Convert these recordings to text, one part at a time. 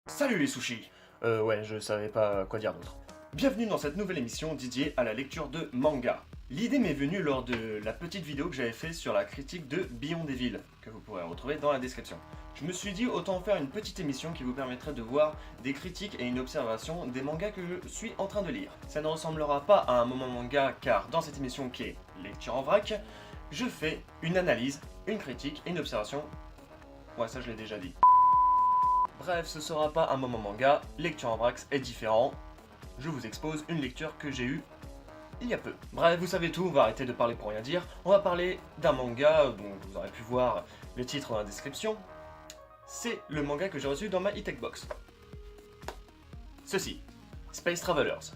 Salut les sushis! Ouais, je savais pas quoi dire d'autre. Bienvenue dans cette nouvelle émission dédiée à la lecture de manga. L'idée m'est venue lors de la petite vidéo que j'avais faite sur la critique de Beyond Evil, que vous pourrez retrouver dans la description. Je me suis dit autant faire une petite émission qui vous permettrait de voir des critiques et une observation des mangas que je suis en train de lire. Ça ne ressemblera pas à un moment manga car dans cette émission qui est lecture en vrac, je fais une analyse, une critique et une observation. Ouais, ça je l'ai déjà dit. Bref, ce sera pas un moment manga, lecture en vrac est différent. Je vous expose une lecture que j'ai eue il y a peu. Bref, vous savez tout, on va arrêter de parler pour rien dire. On va parler d'un manga dont vous aurez pu voir le titre dans la description. C'est le manga que j'ai reçu dans ma e-tech box. Ceci, Space Travelers.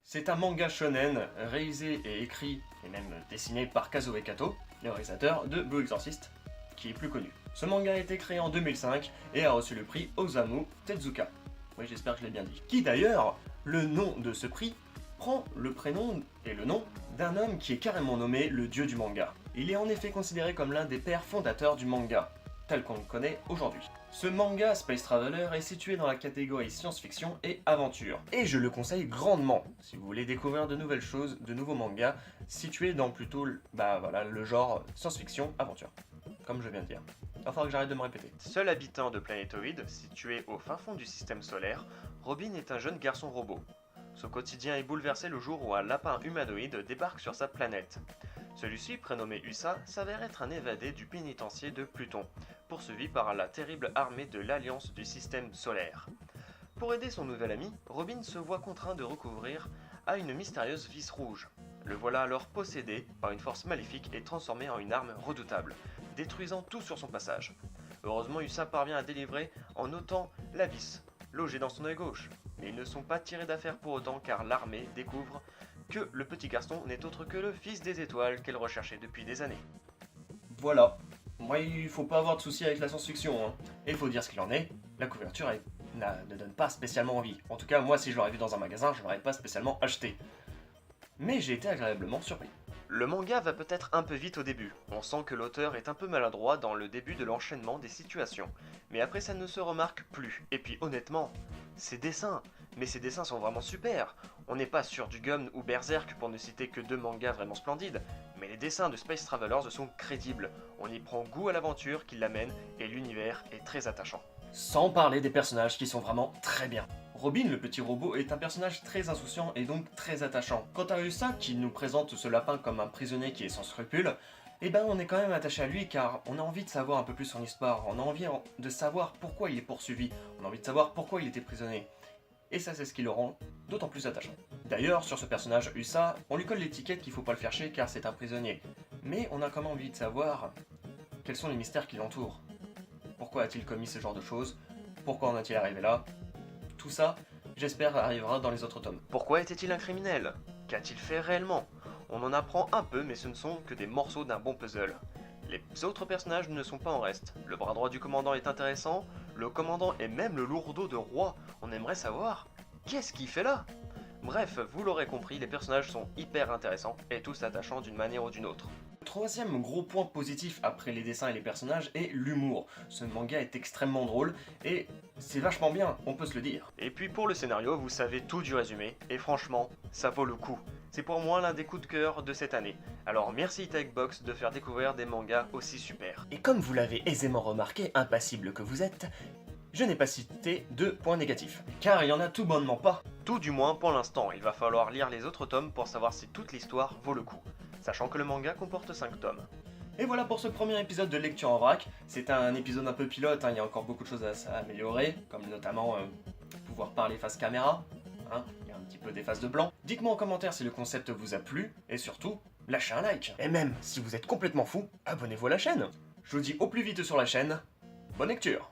C'est un manga shonen réalisé et écrit et même dessiné par Kazuo Kato, le réalisateur de Blue Exorcist, qui est plus connu. Ce manga a été créé en 2005 et a reçu le prix Osamu Tezuka. Oui, j'espère que je l'ai bien dit. Qui d'ailleurs, le nom de ce prix prend le prénom et le nom d'un homme qui est carrément nommé le dieu du manga. Il est en effet considéré comme l'un des pères fondateurs du manga, tel qu'on le connaît aujourd'hui. Ce manga Space Traveler est situé dans la catégorie science-fiction et aventure. Et je le conseille grandement, si vous voulez découvrir de nouvelles choses, de nouveaux mangas, situés dans plutôt le genre science-fiction aventure, comme je viens de dire. Il va falloir que j'arrête de me répéter. Seul habitant de Planétoïde, situé au fin fond du système solaire, Robin est un jeune garçon robot. Son quotidien est bouleversé le jour où un lapin humanoïde débarque sur sa planète. Celui-ci, prénommé USA, s'avère être un évadé du pénitencier de Pluton, poursuivi par la terrible armée de l'Alliance du système solaire. Pour aider son nouvel ami, Robin se voit contraint de recourir à une mystérieuse vis rouge. Le voilà alors possédé par une force maléfique et transformé en une arme redoutable, détruisant tout sur son passage. Heureusement, USA parvient à délivrer en ôtant la vis, logée dans son œil gauche. Mais ils ne sont pas tirés d'affaire pour autant car l'armée découvre que le petit garçon n'est autre que le fils des étoiles qu'elle recherchait depuis des années. Voilà. Moi, il faut pas avoir de soucis avec la science-fiction, hein. Et il faut dire ce qu'il en est, la couverture ne donne pas spécialement envie. En tout cas, moi, si je l'aurais vu dans un magasin, je l'aurais pas spécialement acheté. Mais j'ai été agréablement surpris. Le manga va peut-être un peu vite au début, on sent que l'auteur est un peu maladroit dans le début de l'enchaînement des situations, mais après ça ne se remarque plus. Et puis honnêtement, ces dessins sont vraiment super. On n'est pas sur du Gum ou Berserk pour ne citer que deux mangas vraiment splendides, mais les dessins de Space Travelers sont crédibles, on y prend goût à l'aventure qui l'amène et l'univers est très attachant. Sans parler des personnages qui sont vraiment très bien. Robin, le petit robot, est un personnage très insouciant et donc très attachant. Quant à Usa, qui nous présente ce lapin comme un prisonnier qui est sans scrupules, eh ben on est quand même attaché à lui car on a envie de savoir un peu plus son histoire, on a envie de savoir pourquoi il est poursuivi, on a envie de savoir pourquoi il était prisonnier. Et ça c'est ce qui le rend d'autant plus attachant. D'ailleurs, sur ce personnage Usa, on lui colle l'étiquette qu'il faut pas le faire chier car c'est un prisonnier. Mais on a quand même envie de savoir quels sont les mystères qui l'entourent. Pourquoi a-t-il commis ce genre de choses? Pourquoi en est-il arrivé là? Tout ça, j'espère, arrivera dans les autres tomes. Pourquoi était-il un criminel? Qu'a-t-il fait réellement? On en apprend un peu, mais ce ne sont que des morceaux d'un bon puzzle. Les autres personnages ne sont pas en reste. Le bras droit du commandant est intéressant, le commandant est même le lourdeau de roi. On aimerait savoir, qu'est-ce qu'il fait là? Bref, vous l'aurez compris, les personnages sont hyper intéressants et tous attachants d'une manière ou d'une autre. Le troisième gros point positif après les dessins et les personnages est l'humour. Ce manga est extrêmement drôle et c'est vachement bien, on peut se le dire. Et puis pour le scénario, vous savez tout du résumé, et franchement, ça vaut le coup. C'est pour moi l'un des coups de cœur de cette année. Alors merci Techbox de faire découvrir des mangas aussi super. Et comme vous l'avez aisément remarqué, impassible que vous êtes, je n'ai pas cité de points négatifs. Car il y en a tout bonnement pas. Tout du moins pour l'instant, il va falloir lire les autres tomes pour savoir si toute l'histoire vaut le coup. Sachant que le manga comporte 5 tomes. Et voilà pour ce premier épisode de Lecture en vrac. C'est un épisode un peu pilote, hein, il y a encore beaucoup de choses à améliorer, comme notamment pouvoir parler face caméra, hein, il y a un petit peu des faces de blanc. Dites-moi en commentaire si le concept vous a plu, et surtout, lâchez un like. Et même, si vous êtes complètement fou, abonnez-vous à la chaîne. Je vous dis au plus vite sur la chaîne, bonne lecture.